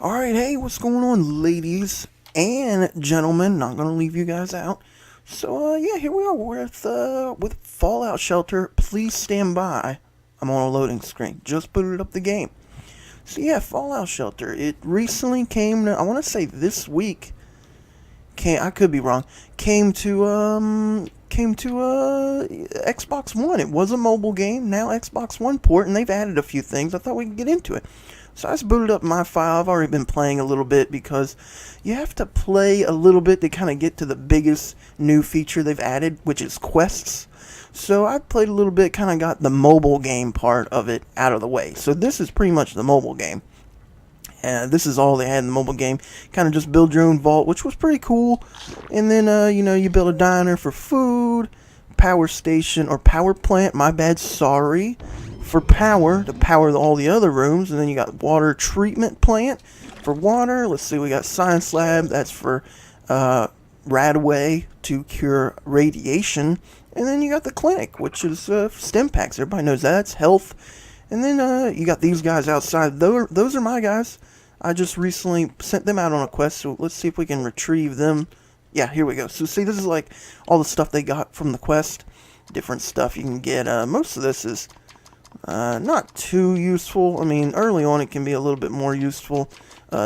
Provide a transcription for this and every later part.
Alright, hey, what's going on, ladies and gentlemen? Not gonna leave you guys out. So, yeah, here we are with Fallout Shelter. Please stand by. I'm on a loading screen. Just booted up the game. So, yeah, Fallout Shelter. It recently came to, I want to say this week. I could be wrong. Came to Xbox One. It was a mobile game, now Xbox One port, and they've added a few things. I thought we could get into it. So I just booted up my file. I've already been playing a little bit because you have to play a little bit to kind of get to the biggest new feature they've added, which is quests. So I played a little bit, kind of got the mobile game part of it out of the way. So this is pretty much the mobile game. This is all they had in the mobile game. Kind of just build your own vault, which was pretty cool. And then, you build a diner for food, power station, or power plant. My bad, sorry. For power, to power all the other rooms. And then you got water treatment plant for water. Let's see, we got science lab. That's for Radaway to cure radiation. And then you got the clinic, which is stim packs. Everybody knows that. It's health. And then you got these guys outside. Those are my guys. I just recently sent them out on a quest, so let's see if we can retrieve them. Yeah, here we go. So see, this is like all the stuff they got from the quest. Different stuff you can get. Most of this is not too useful. I mean, early on it can be a little bit more useful.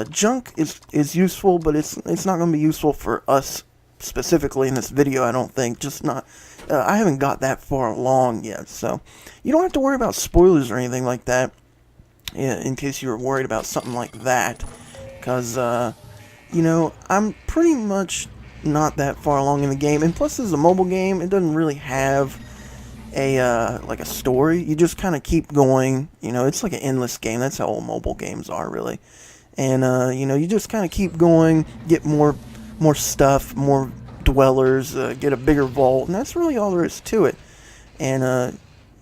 Junk is useful, but it's not going to be useful for us specifically in this video, I don't think. Just not... I haven't got that far along yet, so you don't have to worry about spoilers or anything like that, in case you were worried about something like that, because, I'm pretty much not that far along in the game, and plus this is a mobile game. It doesn't really have like a story. You just kind of keep going. It's like an endless game. That's how all mobile games are, really. And you just kind of keep going, get more stuff, more dwellers, get a bigger vault, and that's really all there is to it. And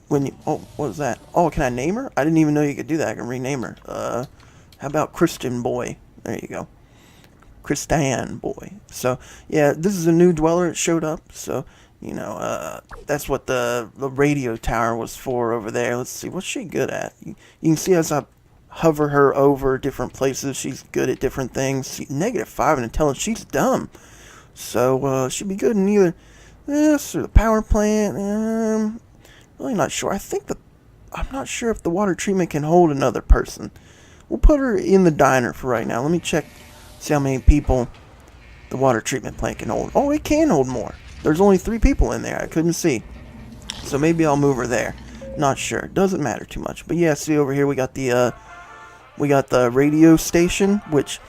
what was that? Oh, can I name her? I didn't even know you could do that. I can rename her. How about Christian Boy? There you go. Christian Boy. So yeah, this is a new dweller. It showed up. So that's what the radio tower was for over there. Let's see, what's she good at? You can see as I hover her over different places, she's good at different things. -5 in intelligence. She's dumb. So she'd be good in either this or the power plant. Really not sure. I'm not sure if the water treatment can hold another person. We'll put her in the diner for right now. Let me check, see how many people the water treatment plant can hold. Oh, it can hold more. There's only 3 people in there. I couldn't see. So maybe I'll move her there. Not sure. Doesn't matter too much. But yeah, see over here we got the radio station, which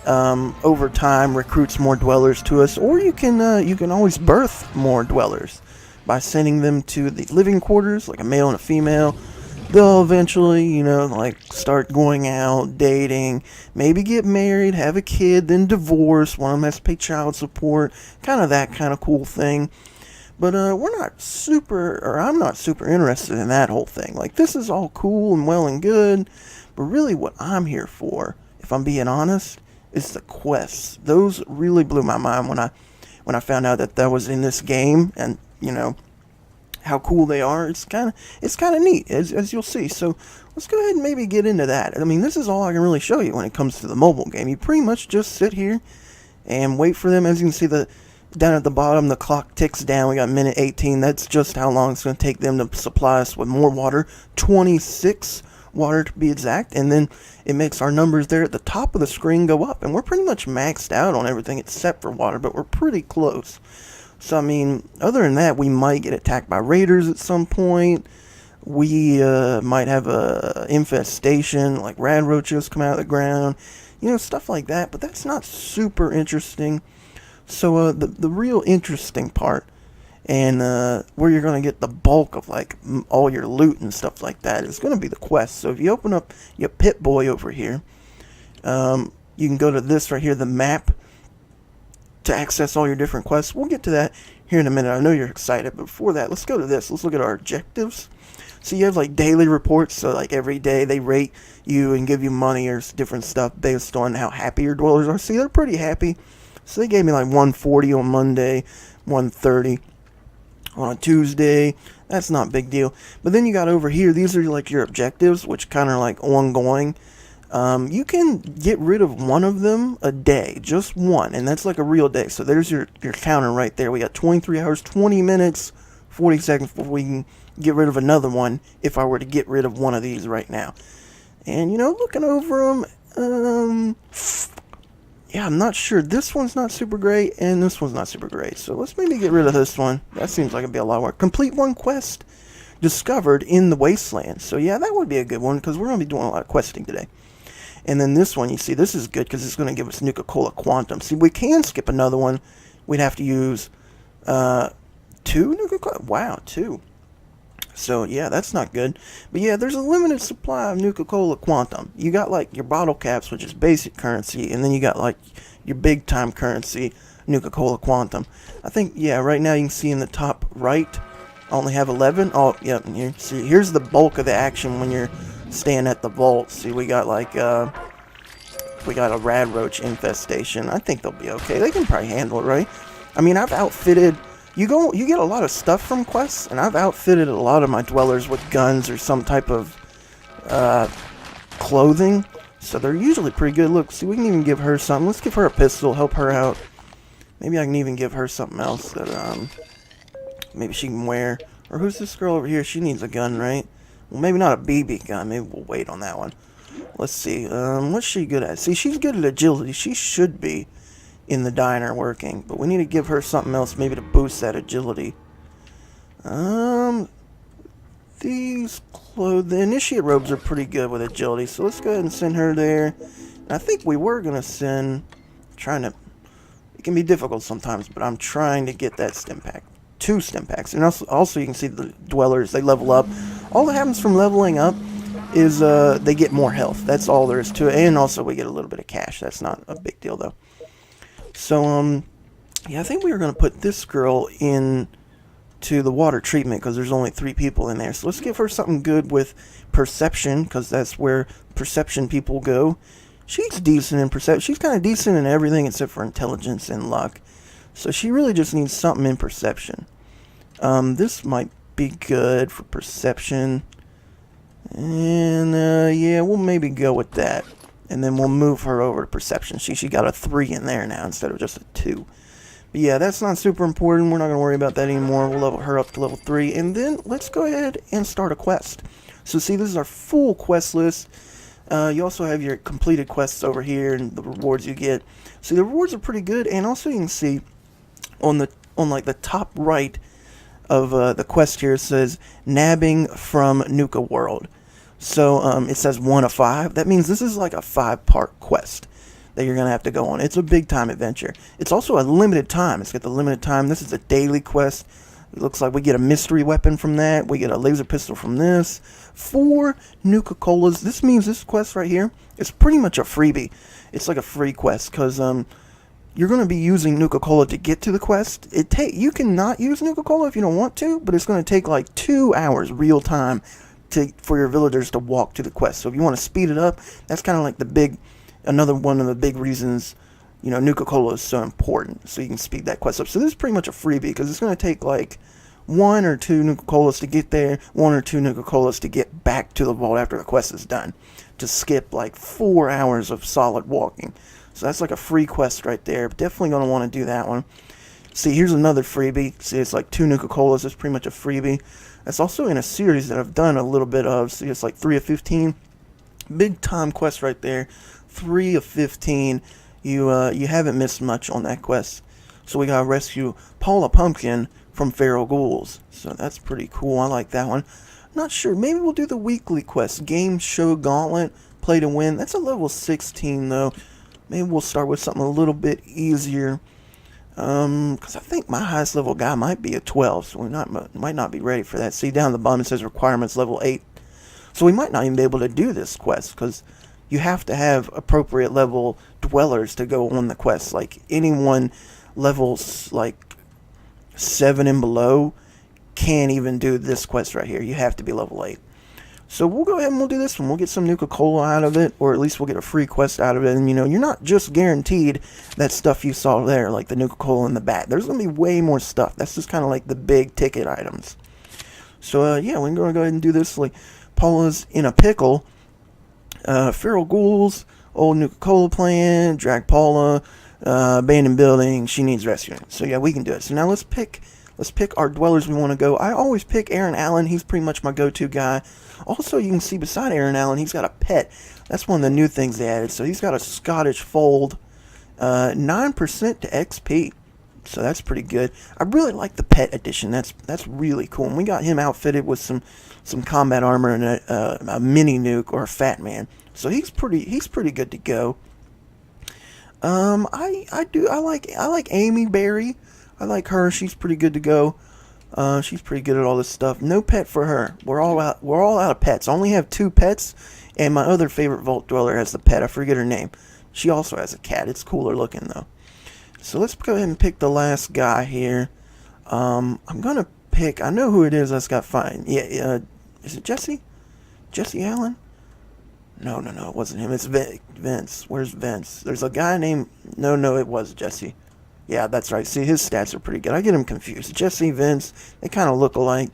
over time recruits more dwellers to us, or you can always birth more dwellers by sending them to the living quarters, like a male and a female. They'll eventually, like start going out, dating, maybe get married, have a kid, then divorce. One of them has to pay child support, kind of that kind of cool thing. But I'm not super interested in that whole thing. Like, this is all cool and well and good, but really what I'm here for, if I'm being honest, is the quests. Those really blew my mind when I found out that was in this game, and how cool they are. It's kind of neat, as you'll see. So let's go ahead and maybe get into that. I mean, this is all I can really show you when it comes to the mobile game. You pretty much just sit here and wait for them. As you can see, down at the bottom, the clock ticks down. We got minute 18. That's just how long it's going to take them to supply us with more water. 26 water to be exact. And then it makes our numbers there at the top of the screen go up. And we're pretty much maxed out on everything except for water, but we're pretty close. So, I mean, other than that, we might get attacked by raiders at some point. We might have a infestation, like rad roaches come out of the ground. Stuff like that. But that's not super interesting. So, the real interesting part, and where you're going to get the bulk of, like, all your loot and stuff like that, is going to be the quest. So, if you open up your Pip-Boy over here, you can go to this right here, the map, to access all your different quests. We'll get to that here in a minute. I know you're excited, but before that, let's go to this. Let's look at our objectives. So you have like daily reports, so like every day they rate you and give you money or different stuff based on how happy your dwellers are. See, they're pretty happy. So they gave me like 140 on Monday, 130 on a Tuesday. That's not a big deal. But then you got over here, these are like your objectives, which kind of like ongoing. You can get rid of one of them a day, just one, and that's like a real day. So there's your counter right there. We got 23 hours, 20 minutes, 40 seconds before we can get rid of another one if I were to get rid of one of these right now. And, looking over them, yeah, I'm not sure. This one's not super great, and this one's not super great. So let's maybe get rid of this one. That seems like it'd be a lot of work. Complete one quest discovered in the wasteland. So yeah, that would be a good one because we're going to be doing a lot of questing today. And then this one, you see, this is good because it's going to give us Nuka-Cola Quantum. See, we can skip another one. We'd have to use 2 Nuka-Cola. Wow, 2. So yeah, that's not good. But yeah, there's a limited supply of Nuka-Cola Quantum. You got like your bottle caps, which is basic currency, and then you got like your big time currency, Nuka-Cola Quantum. I think, yeah, right now you can see in the top right, I only have 11. Oh, yeah, you see, here's the bulk of the action when you're staying at the vault. See, we got like we got a rad roach infestation. I think they'll be okay. They can probably handle it, right? I mean, I've outfitted. You get a lot of stuff from quests, and I've outfitted a lot of my dwellers with guns or some type of clothing, so they're usually pretty good. Look, see, we can even give her something. Let's give her a pistol, help her out. Maybe I can even give her something else that maybe she can wear. Or who's this girl over here? She needs a gun, right? Well, maybe not a BB gun. Maybe we'll wait on that one. Let's see. What's she good at? See, she's good at agility. She should be in the diner working, but we need to give her something else maybe to boost that agility. The initiate robes are pretty good with agility, so let's go ahead and send her there. And I think we were going to send, it can be difficult sometimes, but I'm trying to get that stim pack. 2 stim packs. And also you can see the dwellers, they level up. All that happens from leveling up is they get more health. That's all there is to it. And also we get a little bit of cash. That's not a big deal though. So, yeah, I think we were going to put this girl in to the water treatment because there's only 3 people in there. So let's give her something good with perception because that's where perception people go. She's decent in perception. She's kind of decent in everything except for intelligence and luck. So she really just needs something in perception. This might be good for perception. And, yeah, we'll maybe go with that. And then we'll move her over to perception. She got a 3 in there now instead of just a 2. But yeah, that's not super important. We're not going to worry about that anymore. We'll level her up to level 3. And then let's go ahead and start a quest. So see, this is our full quest list. You also have your completed quests over here and the rewards you get. See, the rewards are pretty good. And also you can see on like the top right of the quest here, it says nabbing from Nuka World. So it says 1 of 5. That means this is like a 5-part quest that you're going to have to go on. It's a big time adventure. It's also a limited time. It's got the limited time. This is a daily quest. It looks like we get a mystery weapon from that. We get a laser pistol from this. 4 Nuka-Colas. This means this quest right here is pretty much a freebie. It's like a free quest because you're going to be using Nuka-Cola to get to the quest. You can not use Nuka-Cola if you don't want to, but it's going to take like 2 hours real time for your villagers to walk to the quest. So if you want to speed it up, that's kind of like another one of the big reasons, Nuka-Cola is so important. So you can speed that quest up. So this is pretty much a freebie because it's going to take like 1 or 2 Nuka-Colas to get there, 1 or 2 Nuka-Colas to get back to the vault after the quest is done. To skip like 4 hours of solid walking. So that's like a free quest right there. Definitely going to want to do that one. See, here's another freebie. See, it's like 2 Nuka-Colas. It's pretty much a freebie. That's also in a series that I've done a little bit of. See, it's like 3 of 15. Big time quest right there. 3 of 15. You haven't missed much on that quest. So we gotta rescue Paula Pumpkin from feral ghouls. So that's pretty cool. I like that one. Not sure. Maybe we'll do the weekly quest. Game Show Gauntlet. Play to win. That's a level 16 though. Maybe we'll start with something a little bit easier. Because I think my highest level guy might be a 12, so we might not be ready for that. See, down at the bottom it says requirements level 8. So we might not even be able to do this quest, because you have to have appropriate level dwellers to go on the quest. Like, anyone levels, like, 7 and below can't even do this quest right here. You have to be level 8. So we'll go ahead and we'll do this one. We'll get some Nuka-Cola out of it, or at least we'll get a free quest out of it. And, you're not just guaranteed that stuff you saw there, like the Nuka-Cola and the bat. There's going to be way more stuff. That's just kind of like the big ticket items. So, yeah, we're going to go ahead and do this. Like, Paula's in a pickle. Feral Ghouls, Old Nuka-Cola plant, Drag Paula, abandoned building, she needs rescuing. So yeah, we can do it. So now let's pick our dwellers we want to go. I always pick Aaron Allen. He's pretty much my go-to guy. Also, you can see beside Aaron Allen, he's got a pet. That's one of the new things they added. So he's got a Scottish fold, 9% to XP. So that's pretty good. I really like the pet edition. That's really cool. And we got him outfitted with some combat armor and a mini nuke or a fat man. So he's pretty good to go. I like Amy Berry. I like her. She's pretty good to go. She's pretty good at all this stuff. No pet for her. We're all out of pets. I only have 2 pets, and my other favorite Vault Dweller has the pet. I forget her name. She also has a cat. It's cooler looking though. So let's go ahead and pick the last guy here. I'm gonna pick. I know who it is. That's got fine. Yeah. Is it Jesse? Jesse Allen? No, it wasn't him. It's Vince. Where's Vince? There's a guy named... No, it was Jesse. Yeah, that's right. See, his stats are pretty good. I get him confused. Jesse, Vince, they kind of look alike.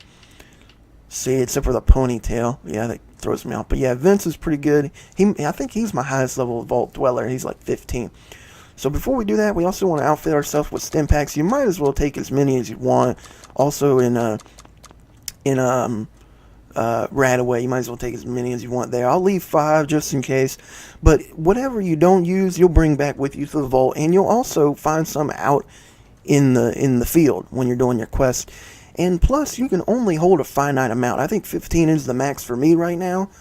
See, except for the ponytail. Yeah, that throws me off. But yeah, Vince is pretty good. I think he's my highest level Vault Dweller. He's like 15. So before we do that, we also want to outfit ourselves with stim packs. You might as well take as many as you want. Also in Radaway, you might as well take as many as you want there. I'll leave 5 just in case. But whatever you don't use, you'll bring back with you to the vault, and you'll also find some out in the field when you're doing your quest. And plus, you can only hold a finite amount. I think 15 is the max for me right now.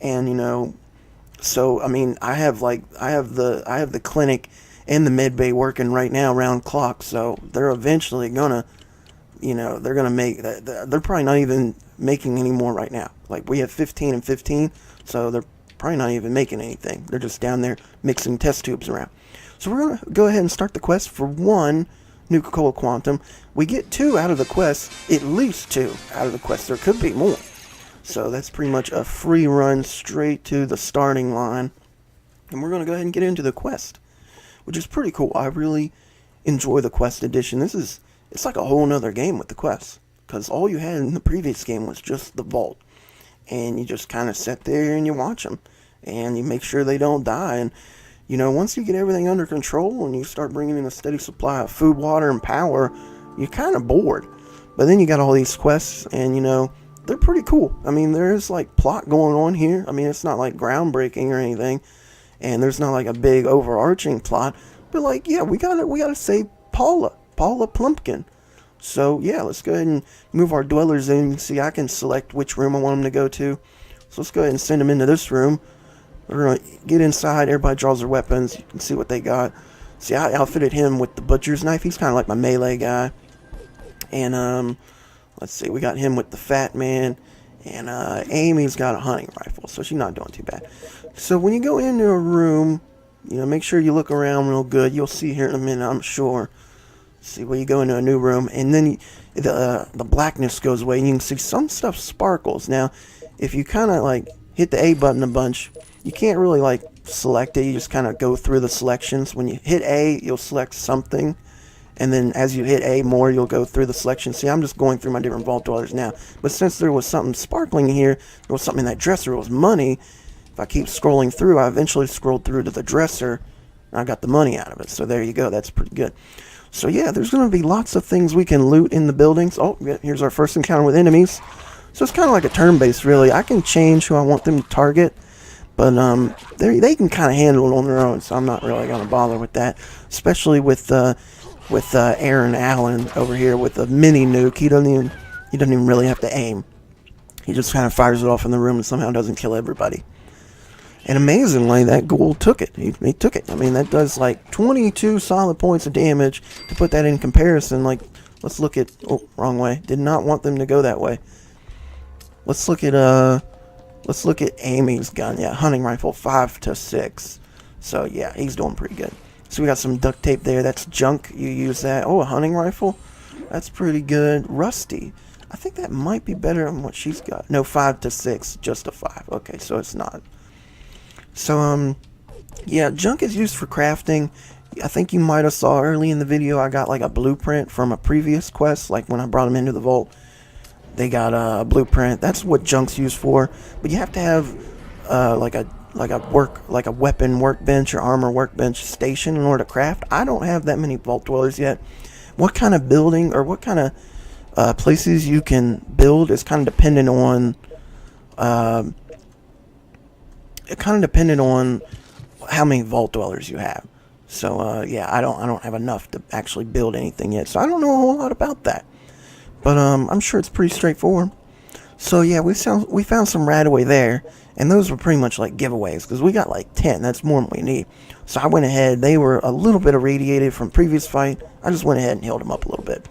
And so I mean, I have the clinic and the med bay working right now round clock. So they're eventually gonna, they're gonna make that. They're probably not even making any more right now. Like, we have 15 and 15, so they're probably not even making anything. They're just down there mixing test tubes around. So we're going to go ahead and start the quest for 1 Nuka-Cola Quantum. We get 2 out of the quest, at least 2 out of the quest. There could be more. So that's pretty much a free run straight to the starting line. And we're going to go ahead and get into the quest, which is pretty cool. I really enjoy the quest edition. It's like a whole nother game with the quests. Because all you had in the previous game was just the vault. And you just kind of sit there and you watch them. And you make sure they don't die. And, once you get everything under control and you start bringing in a steady supply of food, water, and power, you're kind of bored. But then you got all these quests and, they're pretty cool. I mean, there's like plot going on here. I mean, it's not like groundbreaking or anything. And there's not like a big overarching plot. But like, yeah, we gotta save Paula Plumpkin. So yeah, let's go ahead and move our dwellers in. See, I can select which room I want them to go to. So let's go ahead and send them into this room. We're going to get inside. Everybody draws their weapons. You can see what they got. See, I outfitted him with the butcher's knife. He's kind of like my melee guy. And let's see, we got him with the fat man. And Amy's got a hunting rifle, so she's not doing too bad. So when you go into a room, make sure you look around real good. You'll see here in a minute, I'm sure. See, where you go into a new room, and then the blackness goes away, and you can see some stuff sparkles. Now, if you kind of like hit the A button a bunch, you can't really like select it. You just kind of go through the selections. When you hit A, you'll select something, and then as you hit A more, you'll go through the selection. See, I'm just going through my different vault dwellers now. But since there was something sparkling here, there was something in that dresser, it was money. If I keep scrolling through, I eventually scrolled through to the dresser, and I got the money out of it. So there you go. That's pretty good. So yeah, there's going to be lots of things we can loot in the buildings. Oh, here's our first encounter with enemies. So it's kind of like a turn-based, really. I can change who I want them to target, but they can kind of handle it on their own. So I'm not really going to bother with that, especially with Aaron Allen over here with a mini nuke. He doesn't even really have to aim. He just kind of fires it off in the room and somehow doesn't kill everybody. And amazingly, that ghoul took it. He took it. I mean, that does like 22 solid points of damage. To put that in comparison, like, let's look at... Oh, wrong way. Did not want them to go that way. Let's look at Amy's gun. Yeah, hunting rifle, 5 to 6. So, yeah, he's doing pretty good. So we got some duct tape there. That's junk. You use that. Oh, a hunting rifle? That's pretty good. Rusty. I think that might be better than what she's got. No, 5 to 6. Just a 5. Okay, so it's not... So, yeah, junk is used for crafting. I think you might have saw early in the video I got like a blueprint from a previous quest. Like when I brought them into the vault, they got a blueprint. That's what junk's used for. But you have to have like a like a weapon workbench or armor workbench station in order to craft. I don't have that many vault dwellers yet. What kind of building or what kind of places you can build is kind of dependent on how many vault dwellers you have. So yeah, I don't have enough to actually build anything yet. So I don't know a whole lot about that. But I'm sure it's pretty straightforward. So yeah, we found some Radaway there, and those were pretty much like giveaways because we got like 10. That's more than we need. So I went ahead. They were a little bit irradiated from previous fight. I just went ahead and healed them up a little bit.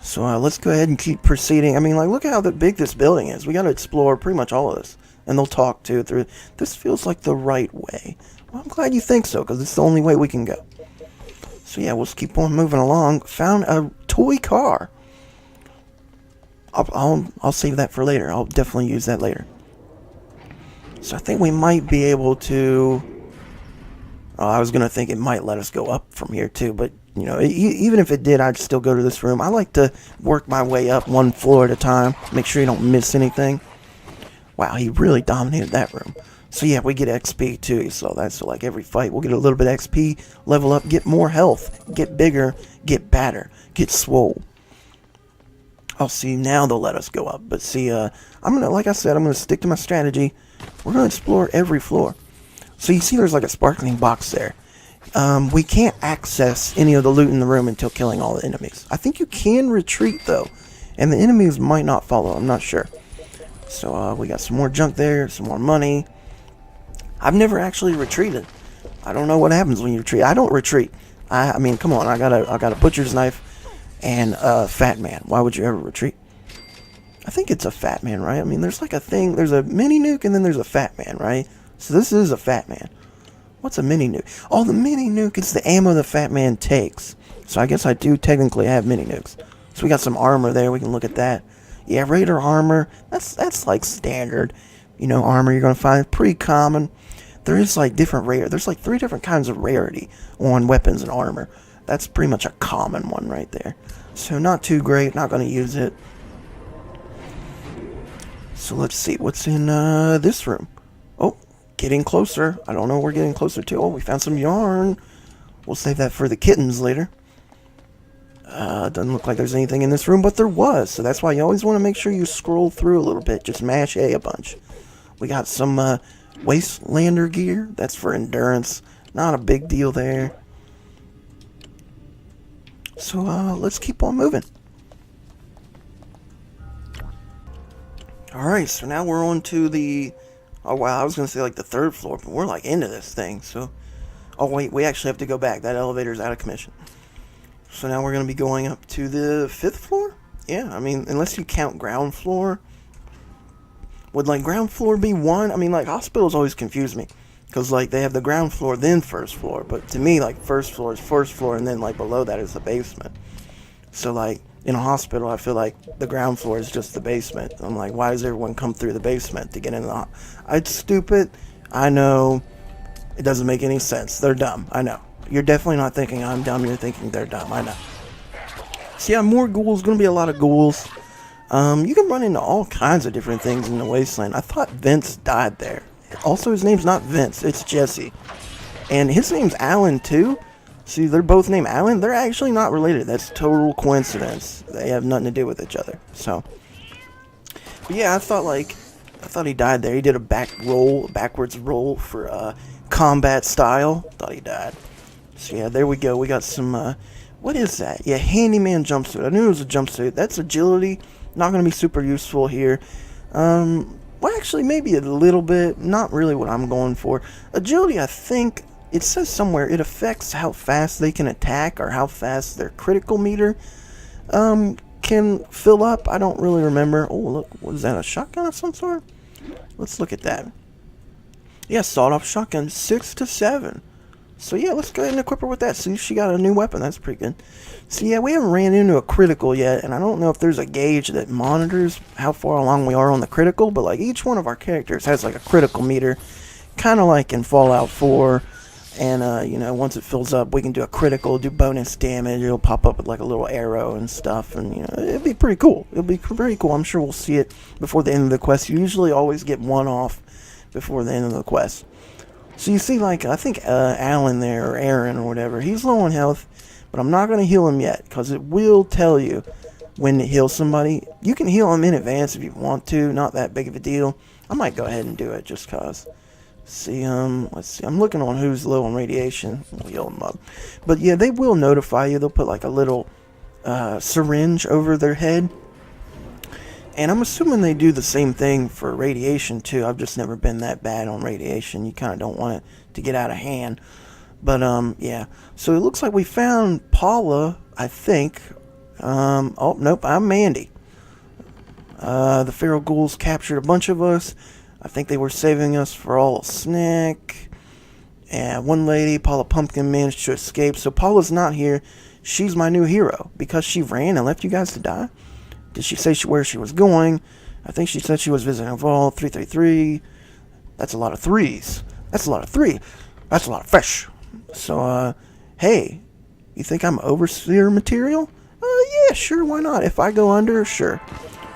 So let's go ahead and keep proceeding. I mean, like, look at how big this building is. We got to explore pretty much all of this, and they'll talk to through. This feels like the right way. Well, I'm glad you think so, because it's the only way we can go. So yeah, we'll just keep on moving along. Found a toy car. I'll save that for later. I'll definitely use that later. So I think we might be able to. I was gonna think it might let us go up from here too, but you know, even if it did, I'd still go to this room. I like to work my way up one floor at a time. Make sure you don't miss anything. Wow, he really dominated that room. So yeah, we get XP too. So that's like every fight, we'll get a little bit of XP, level up, get more health, get bigger, get badder, get swole. Oh, see, now they'll let us go up. But see, like I said, I'm gonna stick to my strategy. We're gonna explore every floor. So you see, there's like a sparkling box there. We can't access any of the loot in the room until killing all the enemies. I think you can retreat though, and the enemies might not follow. I'm not sure. So we got some more junk there, some more money. I've never actually retreated. I don't know what happens when you retreat. I don't retreat. I mean, come on. I got a butcher's knife and a fat man. Why would you ever retreat? I think it's a fat man, right? I mean, there's like a thing. There's a mini nuke and then there's a fat man, right? So this is a fat man. What's a mini nuke? Oh, the mini nuke is the ammo the fat man takes. So I guess I do technically have mini nukes. So we got some armor there. We can look at that. Yeah, Raider armor. That's like standard, you know, armor you're gonna find. Pretty common. There is like different rare. There's like 3 different kinds of rarity on weapons and armor. That's pretty much a common one right there. So not too great. Not gonna use it. So let's see what's in this room. Oh, getting closer. I don't know what we're getting closer to. Oh, we found some yarn. We'll save that for the kittens later. Doesn't look like there's anything in this room, but there was. So that's why you always want to make sure you scroll through a little bit. Just mash A a bunch. We got some Wastelander gear. That's for endurance. Not a big deal there. So let's keep on moving. Alright, so now we're on to the... Oh wow, I was going to say like the 3rd floor, but we're like into this thing, so... Oh wait, we actually have to go back. That elevator's out of commission. So now we're going to be going up to the 5th floor? Yeah, I mean, unless you count ground floor. Would like ground floor be 1? I mean, like hospitals always confuse me. Because like they have the ground floor, then 1st floor. But to me, like 1st floor is 1st floor, and then like below that is the basement. So like... In a hospital, I feel like the ground floor is just the basement. I'm like, why does everyone come through the basement to get in the... It's stupid. I know. It doesn't make any sense. They're dumb. I know. You're definitely not thinking I'm dumb. You're thinking they're dumb. I know. So yeah, more ghouls. Going to be a lot of ghouls. You can run into all kinds of different things in the wasteland. I thought Vince died there. Also, his name's not Vince. It's Jesse. And his name's Alan, too. See, they're both named Alan. They're actually not related. That's total coincidence. They have nothing to do with each other. So, but yeah, I thought he died there. He did a backwards roll for combat style. Thought he died. So yeah, there we go. We got some. What is that? Yeah, handyman jumpsuit. I knew it was a jumpsuit. That's agility. Not going to be super useful here. Well, actually, maybe a little bit. Not really what I'm going for. Agility, I think. It says somewhere it affects how fast they can attack or how fast their critical meter can fill up. I don't really remember. Oh, look. What is that? A shotgun of some sort? Let's look at that. Yeah, sawed-off shotgun. 6 to 7. So, yeah, let's go ahead and equip her with that. See, she got a new weapon. That's pretty good. So, yeah, we haven't ran into a critical yet. And I don't know if there's a gauge that monitors how far along we are on the critical. But, like, each one of our characters has, like, a critical meter. Kind of like in Fallout 4. And, you know, once it fills up, we can do a critical, do bonus damage. It'll pop up with, like, a little arrow and stuff. And, you know, it'll be pretty cool. It'll be pretty cool. I'm sure we'll see it before the end of the quest. You usually always get one off before the end of the quest. So you see, like, I think Alan there, or Aaron or whatever, he's low on health, but I'm not going to heal him yet, because it will tell you when to heal somebody. You can heal them in advance if you want to, not that big of a deal. I might go ahead and do it just because. See, let's see, I'm looking on who's low on radiation. We'll heal them up. But yeah, they will notify you. They'll put like a little syringe over their head. And I'm assuming they do the same thing for radiation too. I've just never been that bad on radiation. You kind of don't want it to get out of hand. But yeah. So it looks like we found Paula, I think. Oh, nope, I'm Mandy. The feral ghouls captured a bunch of us. I think they were saving us for all a snack. And one lady, Paula Pumpkin, managed to escape. So Paula's not here. She's my new hero. Because she ran and left you guys to die? Did she say where she was going? I think she said she was visiting a vault. 333. That's a lot of threes. That's a lot of three. That's a lot of fresh. So, hey, you think I'm overseer material? Yeah, sure, why not? If I go under, sure.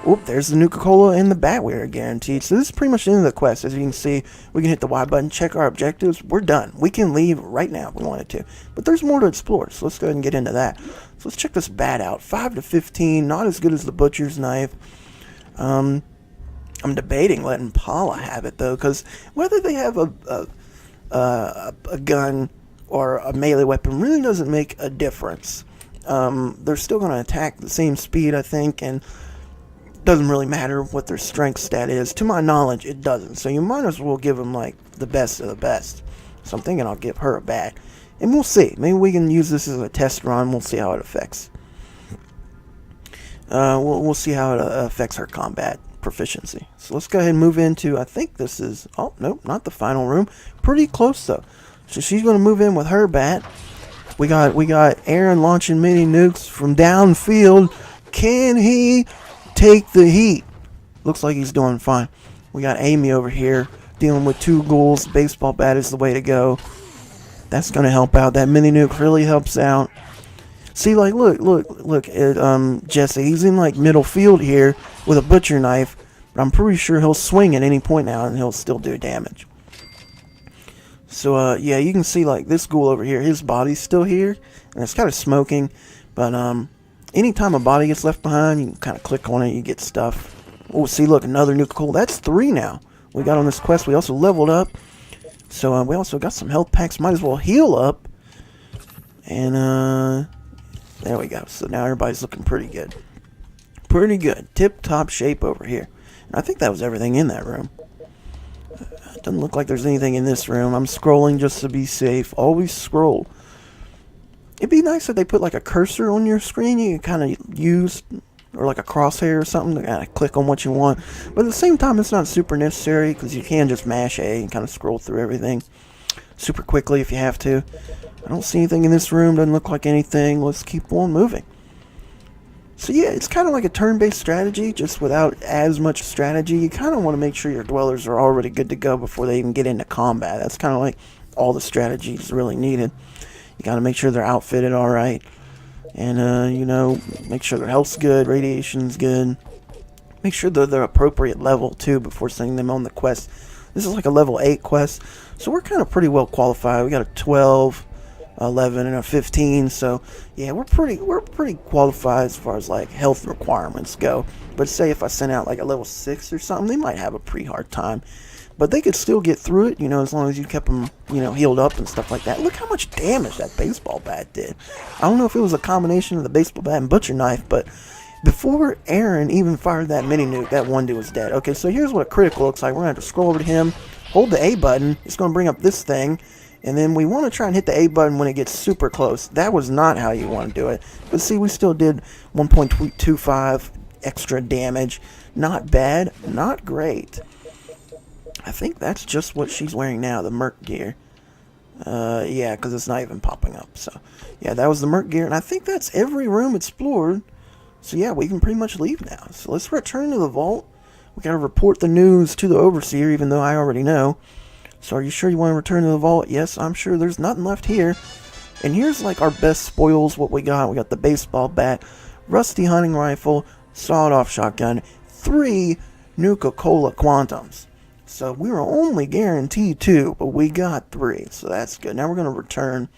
Oop, there's the Nuka-Cola and the Batware guaranteed. So this is pretty much the end of the quest. As you can see, we can hit the Y button, check our objectives. We're done. We can leave right now if we wanted to. But there's more to explore, so let's go ahead and get into that. So let's check this bat out. 5 to 15, not as good as the Butcher's Knife. I'm debating letting Paula have it, though, because whether they have a gun or a melee weapon really doesn't make a difference. They're still going to attack the same speed, I think, and doesn't really matter what their strength stat is. To my knowledge, it doesn't. So you might as well give them, like, the best of the best. So I'm thinking I'll give her a bat. And we'll see. Maybe we can use this as a test run. We'll see how it affects. We'll see how it affects her combat proficiency. So let's go ahead and move into, I think this is, oh, nope, not the final room. Pretty close, though. So she's going to move in with her bat. We got Aaron launching mini nukes from downfield. Can he take the heat? Looks like he's doing fine. We got Amy over here dealing with 2 ghouls. Baseball bat is the way to go. That's going to help out. That mini nuke really helps out. See, like, look at Jesse. He's in, like, middle field here with a butcher knife. But I'm pretty sure he'll swing at any point now and he'll still do damage. So, yeah, you can see, like, this ghoul over here, his body's still here, and it's kind of smoking, but, anytime a body gets left behind, you can kind of click on it, you get stuff. Oh, see, look, another new ghoul. That's 3 now we got on this quest. We also leveled up, so, we also got some health packs. Might as well heal up, and, there we go. So now everybody's looking pretty good. Pretty good. Tip-top shape over here. And I think that was everything in that room. Doesn't look like there's anything in this room. I'm scrolling just to be safe. Always scroll. It'd be nice if they put like a cursor on your screen you can kind of use, or like a crosshair or something to kind of click on what you want. But at the same time, it's not super necessary because you can just mash A and kind of scroll through everything super quickly if you have to. I don't see anything in this room. Doesn't look like anything. Let's keep on moving. So yeah, it's kind of like a turn-based strategy, just without as much strategy. You kind of want to make sure your dwellers are already good to go before they even get into combat. That's kind of like all the strategies really needed. You got to make sure they're outfitted all right. And, you know, make sure their health's good, radiation's good. Make sure they're the appropriate level, too, before sending them on the quest. This is like a level 8 quest, so we're kind of pretty well qualified. We got a 12... 11 and a 15, so yeah, we're pretty qualified as far as like health requirements go. But say if I sent out like a level 6 or something, they might have a pretty hard time, but they could still get through it, you know, as long as you kept them, you know, healed up and stuff like that. Look how much damage that baseball bat did. I don't know if it was a combination of the baseball bat and butcher knife, but before Aaron even fired that mini nuke, that one dude was dead. Okay, so here's what a critical looks like. We're gonna have to scroll over to him, hold the A button. It's gonna bring up this thing. And then we want to try and hit the A button when it gets super close. That was not how you want to do it. But see, we still did 1.25 extra damage. Not bad, not great. I think that's just what she's wearing now, the Merc gear. Yeah, because it's not even popping up. So, yeah, that was the Merc gear. And I think that's every room explored. So, yeah, we can pretty much leave now. So, let's return to the vault. We got to report the news to the Overseer, even though I already know. So are you sure you want to return to the vault? Yes, I'm sure. There's nothing left here. And here's like our best spoils, what we got. We got the baseball bat, rusty hunting rifle, sawed-off shotgun, 3 Nuka-Cola Quantums. So we were only guaranteed 2, but we got 3. So that's good. Now we're going to return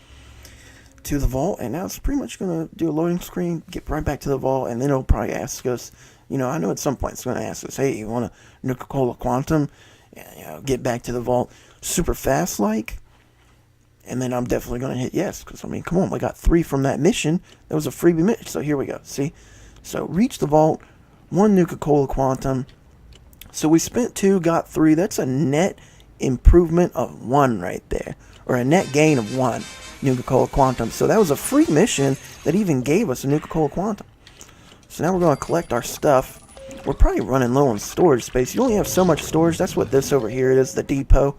to the vault, and now it's pretty much going to do a loading screen, get right back to the vault, and then it'll probably ask us, I know at some point it's going to ask us, hey, you want a Nuka-Cola Quantum? Get back to the vault super fast like. And then I'm definitely going to hit yes, because, come on, we got 3 from that mission. That was a freebie mission. So here we go. See? So reach the vault, 1 Nuka-Cola Quantum. So we spent 2, got 3. That's a net improvement of 1 right there. Or a net gain of 1 Nuka-Cola Quantum. So that was a free mission that even gave us a Nuka-Cola Quantum. So now we're going to collect our stuff. We're probably running low on storage space. You only have so much storage. That's what this over here is, the depot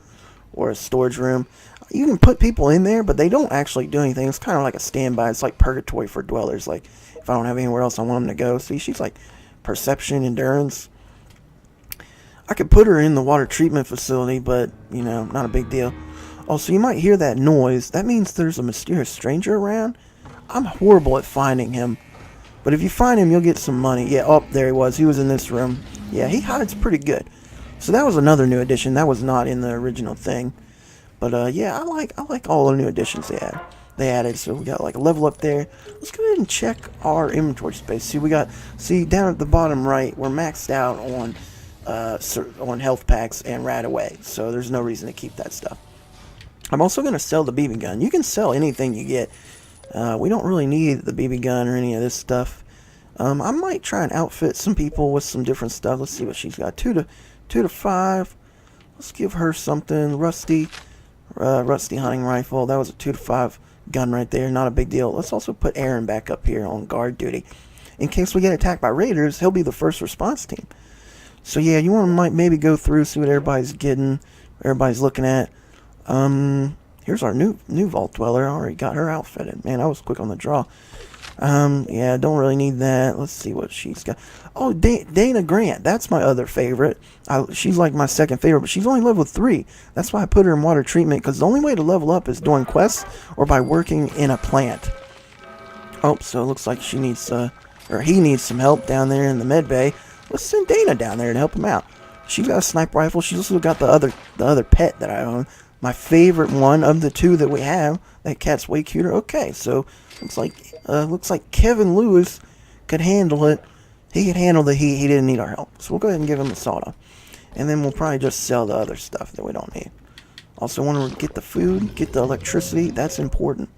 or a storage room. You can put people in there, but they don't actually do anything. It's kind of like a standby. It's like purgatory for dwellers. Like, if I don't have anywhere else I want them to go. See, she's like perception, endurance. I could put her in the water treatment facility, but, not a big deal. Also, you might hear that noise. That means there's a mysterious stranger around. I'm horrible at finding him. But if you find him, you'll get some money. Yeah, oh, there he was. He was in this room. Yeah, he hides pretty good. So that was another new addition. That was not in the original thing. But yeah, I like all the new additions they added. So we got like a level up there. Let's go ahead and check our inventory space. See down at the bottom right, we're maxed out on health packs and right away. So there's no reason to keep that stuff. I'm also going to sell the BB gun. You can sell anything you get. We don't really need the BB gun or any of this stuff. I might try and outfit some people with some different stuff. Let's see what she's got. 2 to 5. Let's give her something. Rusty hunting rifle. That was a 2 to 5 gun right there. Not a big deal. Let's also put Aaron back up here on guard duty. In case we get attacked by raiders, he'll be the first response team. So yeah, you want to maybe go through, see what everybody's getting, everybody's looking at. Here's our new vault dweller. I already got her outfitted. Man, I was quick on the draw. Yeah, don't really need that. Let's see what she's got. Oh, Dana Grant. That's my other favorite. She's like my second favorite, but she's only level 3. That's why I put her in water treatment, because the only way to level up is doing quests or by working in a plant. Oh, so it looks like she needs, or he needs some help down there in the med bay. Let's send Dana down there to help him out. She's got a sniper rifle. She's also got the other pet that I own. My favorite one of the 2 that we have. That cat's way cuter. Okay, so looks like Kevin Lewis could handle it. He could handle the heat. He didn't need our help. So we'll go ahead and give him a soda. And then we'll probably just sell the other stuff that we don't need. Also want to get the food, get the electricity. That's important.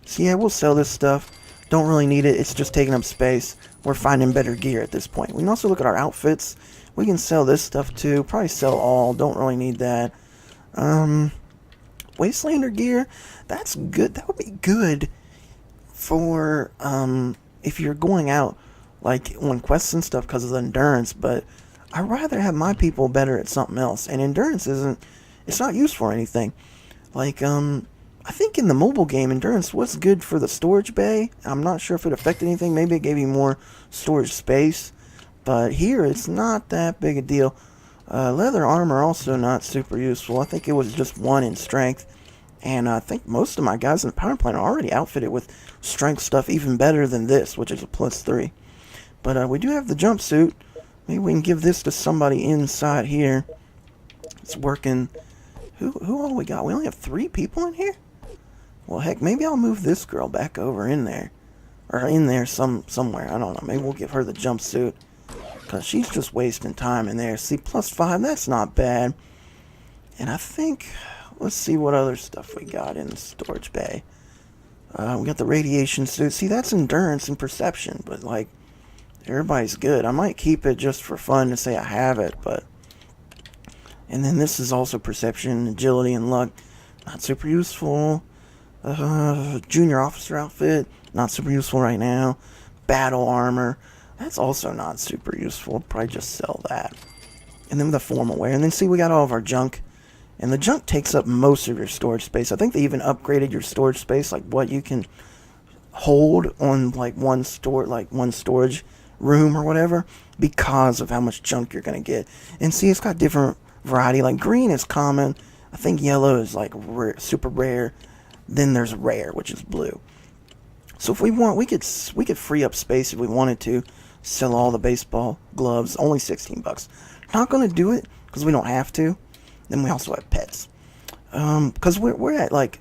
So yeah, we'll sell this stuff. Don't really need it. It's just taking up space. We're finding better gear at this point. We can also look at our outfits. We can sell this stuff too. Probably sell all. Don't really need that. Wastelander gear. That's good. That would be good for if you're going out like on quests and stuff because of the endurance, but I'd rather have my people better at something else, and endurance it's not used for anything. Like I think in the mobile game endurance was good for the storage bay. I'm not sure if it affected anything. Maybe it gave you more storage space, but here it's not that big a deal. Leather armor also not super useful. I think it was just 1 in strength. And I think most of my guys in the power plant are already outfitted with strength stuff even better than this, which is a +3. But we do have the jumpsuit. Maybe we can give this to somebody inside here. It's working. Who all we got? We only have 3 people in here? Well, heck, maybe I'll move this girl back over in there. Or in there somewhere. I don't know. Maybe we'll give her the jumpsuit. Because she's just wasting time in there. See, +5, that's not bad. And I think... Let's see what other stuff we got in the storage bay. We got the radiation suit. See, that's endurance and perception, but like, everybody's good. I might keep it just for fun to say I have it, but... And then this is also perception, agility, and luck. Not super useful. Junior officer outfit. Not super useful right now. Battle armor. That's also not super useful. Probably just sell that. And then the formal wear. And then see, we got all of our junk. And the junk takes up most of your storage space. I think they even upgraded your storage space, like what you can hold on like one storage room or whatever, because of how much junk you're going to get. And see, it's got different variety. Like green is common. I think yellow is like rare, super rare. Then there's rare, which is blue. So if we want, we could free up space if we wanted to. Sell all the baseball gloves, only $16. Not going to do it because we don't have to. Then we also have pets. Because we're at like,